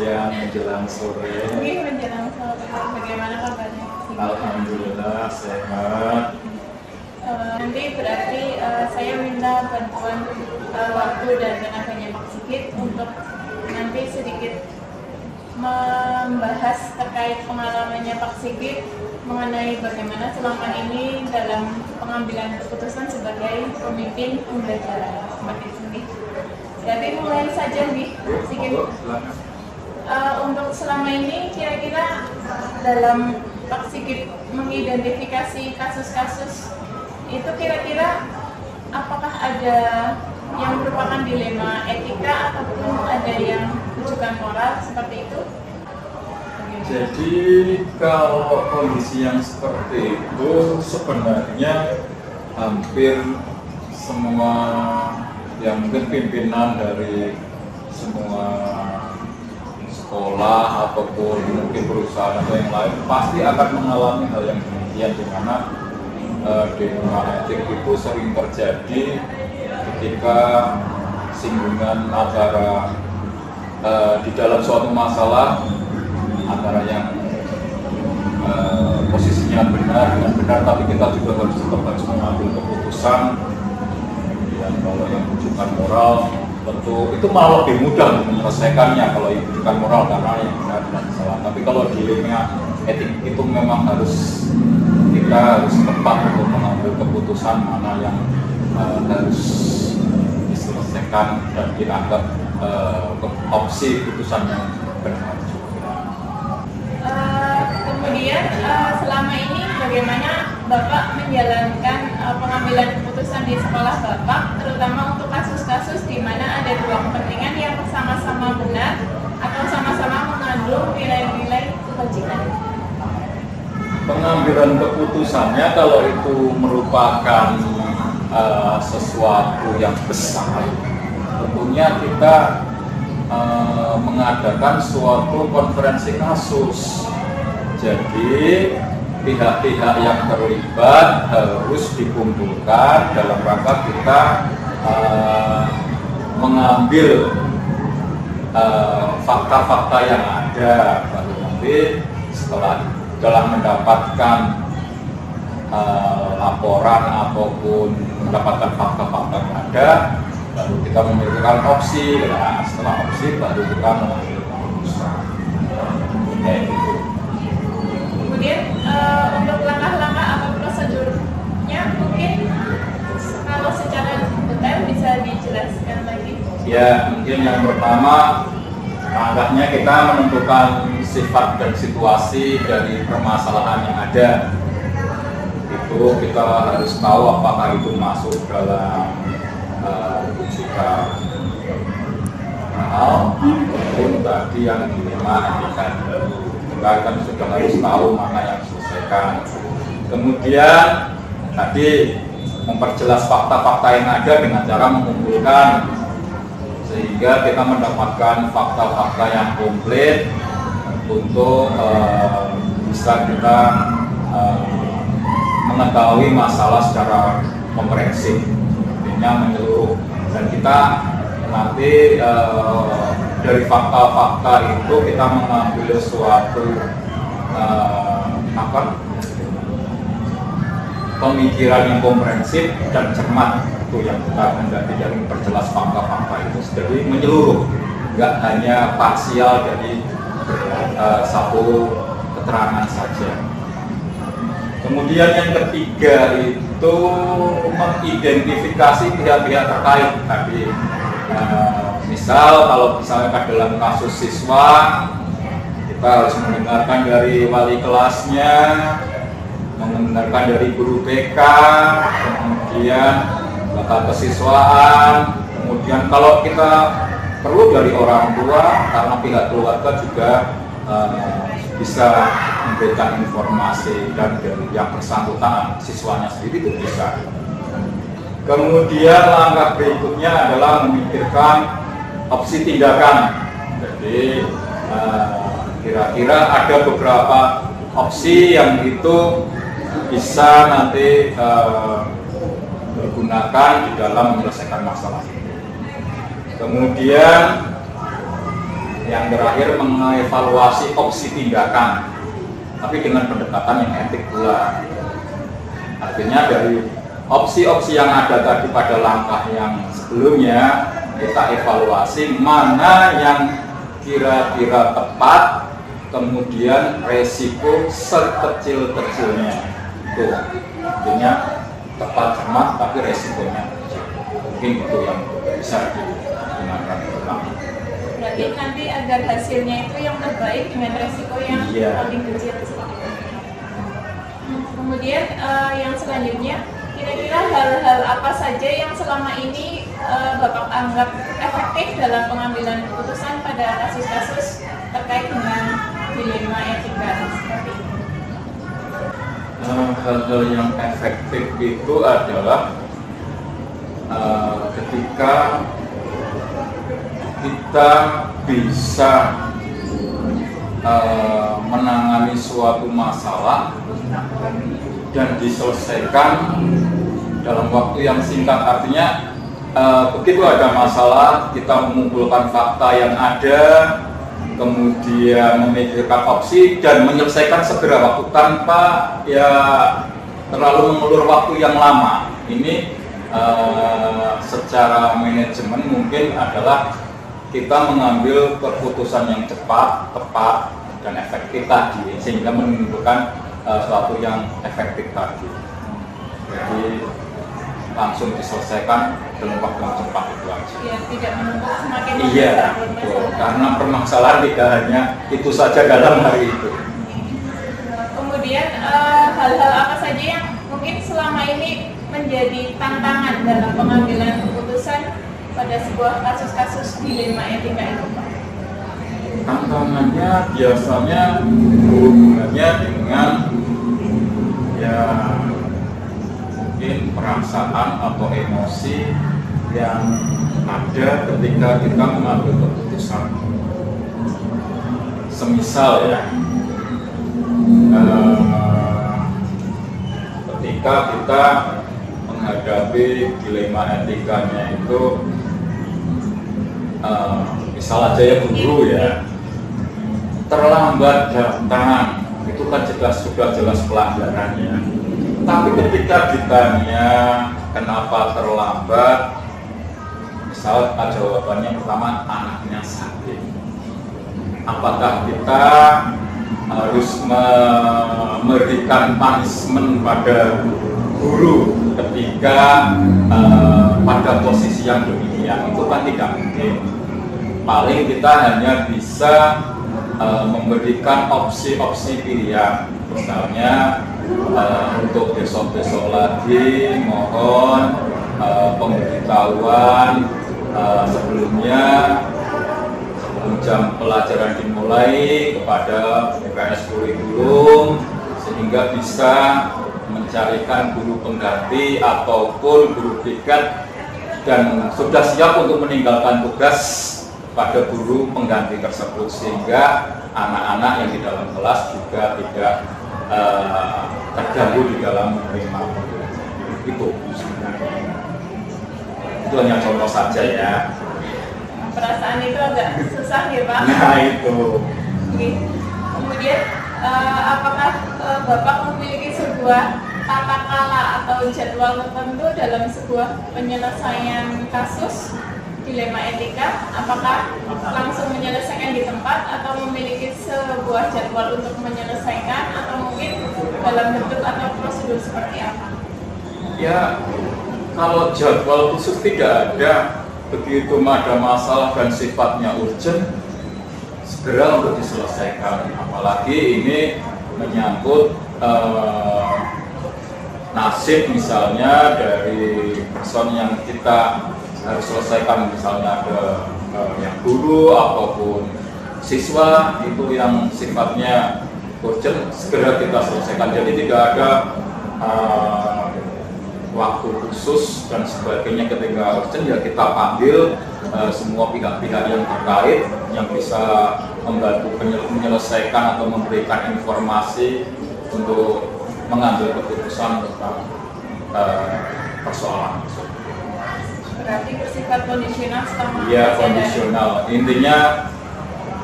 siang menjelang sore. Ini menjelang sore. Bagaimana kabarnya? Alhamdulillah sehat. Nanti berarti saya minta bantuan waktu dan tenaganya Pak Sigit untuk nanti sedikit membahas terkait pengalamannya Pak Sigit mengenai bagaimana selama ini dalam pengambilan keputusan sebagai pemimpin pembelajaran seperti ini. Jadi mulai saja nih, Sigit. Untuk selama ini kira-kira dalam Pak Sigit mengidentifikasi kasus-kasus itu kira-kira apakah ada yang merupakan dilema etika ataupun ada yang rujukan moral seperti itu? Jadi kalau kondisi yang seperti itu sebenarnya hampir semua yang mungkin pimpinan dari semua sekolah ataupun mungkin perusahaan atau yang lain pasti akan mengalami hal yang demikian, di mana dilema etik itu sering terjadi ketika singgungan antara di dalam suatu masalah antara yang posisinya benar dengan benar, tapi kita juga harus mengambil keputusan. Dan kalau yang rujukan moral tentu itu malah lebih mudah untuk menyelesaikannya kalau yang rujukan moral karena yang benar dan salah. Tapi kalau dilema etik itu memang kita harus tepat untuk mengambil keputusan mana yang harus diselesaikan dan dianggap opsi keputusan yang benar juga. Kemudian selama ini bagaimana Bapak menjalankan pengambilan keputusan di sekolah Bapak, terutama untuk kasus-kasus di mana ada dua kepentingan yang sama-sama benar atau sama-sama mengandung nilai-nilai kebajikan? Pengambilan keputusannya kalau itu merupakan sesuatu yang besar, tentunya kita mengadakan suatu konferensi kasus. Jadi pihak-pihak yang terlibat harus dikumpulkan dalam rangka kita mengambil fakta-fakta yang ada, baru nanti setelah mendapatkan laporan ataupun mendapatkan fakta-fakta yang ada, baru kita memikirkan opsi. Nah, setelah opsi baru kita mengambil keputusan. Gitu. Kemudian untuk langkah-langkah atau prosedurnya mungkin kalau secara detail bisa dijelaskan lagi? Ya, mungkin yang pertama langkahnya kita menentukan sifat dan situasi dari permasalahan yang ada. Itu kita harus tahu apakah itu masuk dalam rujukan moral ataupun tadi yang dilema etika. Kita kan sudah harus tahu mana yang diselesaikan. Kemudian tadi memperjelas fakta-fakta yang ada dengan cara mengumpulkan sehingga kita mendapatkan fakta-fakta yang komplit untuk bisa kita mengetahui masalah secara komprehensif, artinya menyeluruh, dan kita nanti dari fakta-fakta itu kita mengambil suatu pemikiran yang komprehensif dan cermat. Itu yang kita hendaki dari memperjelas fakta-fakta itu, jadi menyeluruh, nggak hanya parsial dari satu keterangan saja. Kemudian yang ketiga itu mengidentifikasi pihak-pihak terkait tadi. Misal kalau misalnya dalam kasus siswa, kita harus mendengarkan dari wali kelasnya, mendengarkan dari guru BK, kemudian data kesiswaan, kemudian kalau kita perlu dari orang tua, karena pihak keluarga juga bisa memberikan informasi, dan dari yang bersangkutan siswanya sendiri itu bisa. Kemudian langkah berikutnya adalah memikirkan opsi tindakan. Jadi kira-kira ada beberapa opsi yang itu bisa nanti digunakan di dalam menyelesaikan masalah itu. Kemudian Yang terakhir mengevaluasi opsi tindakan, tapi dengan pendekatan yang etik pula. Artinya dari opsi-opsi yang ada tadi pada langkah yang sebelumnya, kita evaluasi mana yang kira-kira tepat, kemudian resiko sekecil-kecilnya. Itu artinya tepat cermat tapi resikonya kecil. Mungkin itu yang bisa digunakan ulang. Berarti nanti agar hasilnya itu yang terbaik dengan resiko yang paling kecil. Kemudian yang selanjutnya, kira-kira hal-hal apa saja yang selama ini Bapak anggap efektif dalam pengambilan keputusan pada kasus-kasus terkait dengan dilema etika seperti ini? Hal-hal yang efektif itu adalah ketika kita bisa menangani suatu masalah dan diselesaikan dalam waktu yang singkat. Artinya begitu ada masalah, kita mengumpulkan fakta yang ada, kemudian memikirkan opsi dan menyelesaikan segera waktu tanpa terlalu mengulur waktu yang lama. Ini secara manajemen mungkin adalah kita mengambil keputusan yang cepat, tepat, dan efektif tadi, sehingga menimbulkan suatu yang efektif tadi. Jadi langsung diselesaikan dalam waktu yang cepat itu aja. Ya, tidak menumpuk semakin Iya, betul. Karena permasalahan tidak hanya itu saja dalam hari itu. Kemudian hal-hal apa saja yang mungkin selama ini menjadi tantangan dalam pengambilan keputusan pada sebuah kasus-kasus dilema etika itu, Pak? Tantangannya biasanya hubungannya dengan mungkin perasaan atau emosi yang ada ketika kita mengambil keputusan. Semisal ketika kita menghadapi dilema etikanya itu, misal aja ya guru terlambat datang, itu kan sudah jelas pelanggarannya. Tapi ketika ditanya kenapa terlambat, misal jawabannya pertama anaknya sakit, apakah kita harus memberikan punishment pada guru ketika pada posisi yang demikian? Itu kan tidak mungkin. Paling kita hanya bisa memberikan opsi-opsi pilihan. Misalnya untuk besok-besok lagi mohon pemberitahuan sebelum jam pelajaran dimulai kepada UKS kurikulum, sehingga bisa mencarikan guru pengganti ataupun guru piket dan sudah siap untuk meninggalkan tugas pada guru pengganti tersebut, sehingga anak-anak yang di dalam kelas juga tidak terganggu di dalam menerima pembelajaran. Itu sebenarnya. Itu hanya contoh saja ya. Perasaan itu agak susah ya, Pak? Nah itu. Oke. Kemudian apakah Bapak memiliki sebuah tata kala atau jadwal tertentu dalam sebuah penyelesaian kasus dilema etika? Apakah langsung menyelesaikan di tempat atau memiliki sebuah jadwal untuk menyelesaikan, atau mungkin dalam bentuk atau prosedur seperti apa? Ya, kalau jadwal khusus tidak ada. Begitu ada masalah dan sifatnya urgent, segera untuk diselesaikan. Apalagi ini menyangkut nasib misalnya dari person yang kita harus selesaikan, misalnya ada yang guru ataupun siswa, itu yang sifatnya urgent, segera kita selesaikan. Jadi tidak ada waktu khusus dan sebagainya. Ketika urgent ya kita panggil semua pihak-pihak yang terkait yang bisa membantu menyelesaikan atau memberikan informasi untuk mengambil keputusan tentang persoalan tersebut. Berarti bersifat kondisional selama ya kondisional. Intinya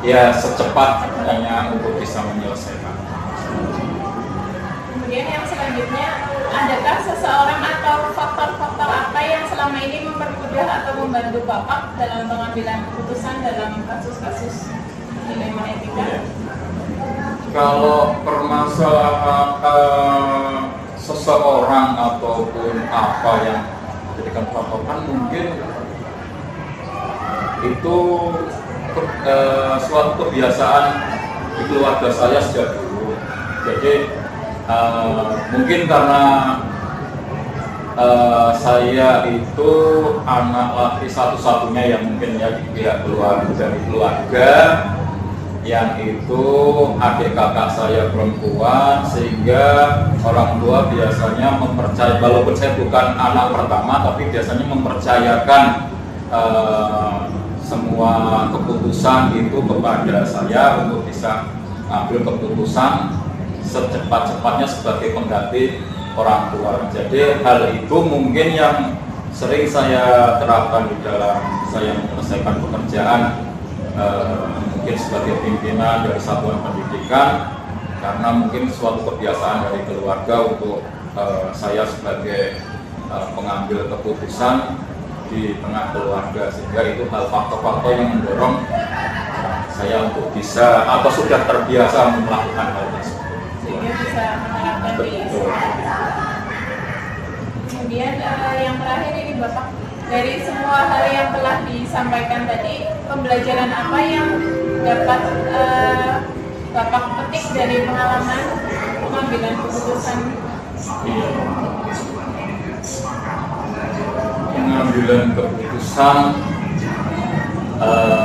ya secepatnya untuk bisa menyelesaikan. Kemudian yang selanjutnya, adakah seseorang atau faktor-faktor apa yang selama ini mempermudah atau membantu Bapak dalam pengambilan keputusan dalam kasus-kasus dilema etika? Ya. Kalau permasalahan seseorang ataupun apa yang dijadikan patokan, mungkin itu suatu kebiasaan di keluarga saya sejak dulu. Jadi mungkin karena saya itu anak laki satu-satunya yang mungkin ya di pihak keluarga, dari keluarga yang itu adik kakak saya perempuan, sehingga orang tua biasanya mempercayai, walaupun saya bukan anak pertama, tapi biasanya mempercayakan semua keputusan itu kepada saya untuk bisa ambil keputusan secepat-cepatnya sebagai pengganti orang tua. Jadi hal itu mungkin yang sering saya terapkan di dalam saya menyelesaikan pekerjaan, mungkin sebagai pimpinan dari satuan pendidikan, karena mungkin suatu kebiasaan dari keluarga untuk saya sebagai pengambil keputusan di tengah keluarga, sehingga itu hal faktor-faktor yang mendorong saya untuk bisa atau sudah terbiasa melakukan hal tersebut. Sehingga bisa menerapkan Betul. Kemudian yang terakhir ini Bapak, dari semua hal yang telah disampaikan tadi, pembelajaran apa yang dapat Bapak petik dari pengalaman pengambilan keputusan? Iya. Pengambilan keputusan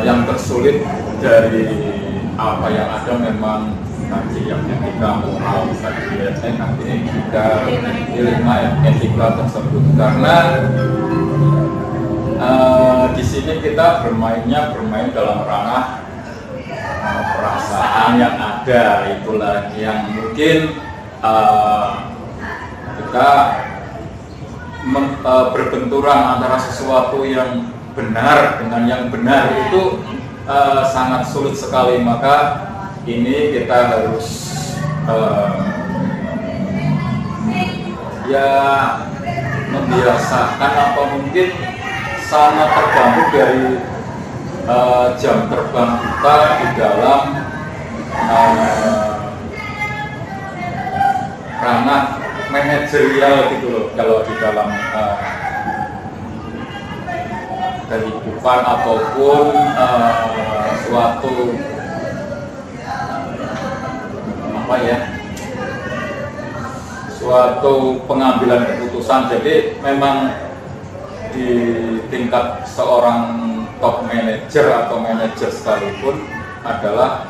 yang tersulit dari apa yang ada memang nanti yang etika moral, nanti dilema etika tersebut, karena di sini kita bermain dalam ranah perasaan yang ada, itulah yang mungkin kita berbenturan antara sesuatu yang benar dengan yang benar itu sangat sulit sekali. Maka ini kita harus ya membiasakan, atau mungkin sangat tergantung dari jam terbang kita di dalam ranah manajerial gitu loh, kalau di dalam kehidupan ataupun suatu apa ya, suatu pengambilan keputusan. Jadi memang di tingkat seorang top manager atau manajer sekalipun adalah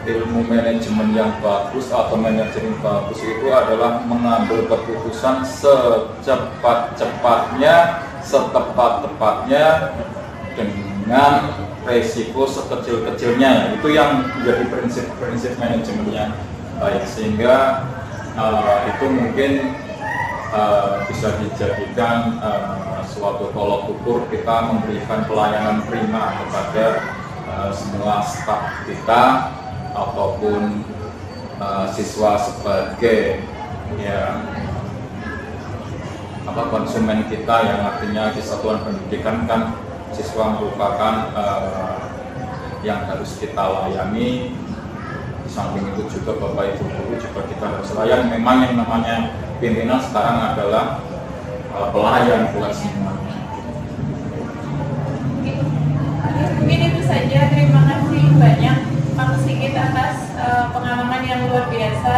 ilmu manajemen yang bagus atau manajemen bagus itu adalah mengambil keputusan secepat-cepatnya, setepat-tepatnya, dengan resiko sekecil-kecilnya. Itu yang menjadi prinsip manajemennya baik, sehingga itu mungkin bisa dijadikan suatu tolok ukur kita memberikan pelayanan prima kepada semua staf kita ataupun siswa sebagai ya konsumen kita, yang artinya di satuan pendidikan kan siswa merupakan yang harus kita layani. Di samping itu juga Bapak Ibu guru juga kita harus layani. Memang yang namanya pimpinan sekarang adalah pelayan buat semuanya. Mungkin itu saja. Terima kasih banyak Pak Sigit atas pengalaman yang luar biasa.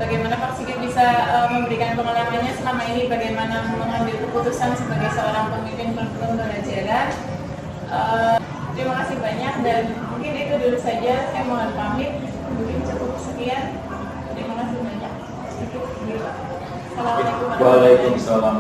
Bagaimana Pak Sigit bisa memberikan pengalamannya selama ini, bagaimana mengambil keputusan sebagai seorang pemimpin pembelajaran. Terima kasih banyak, dan mungkin itu dulu saja. Saya mohon pamit. Mungkin cukup sekian. Terima kasih banyak. Assalamualaikum warahmatullahi wabarakatuh. Waalaikumsalam.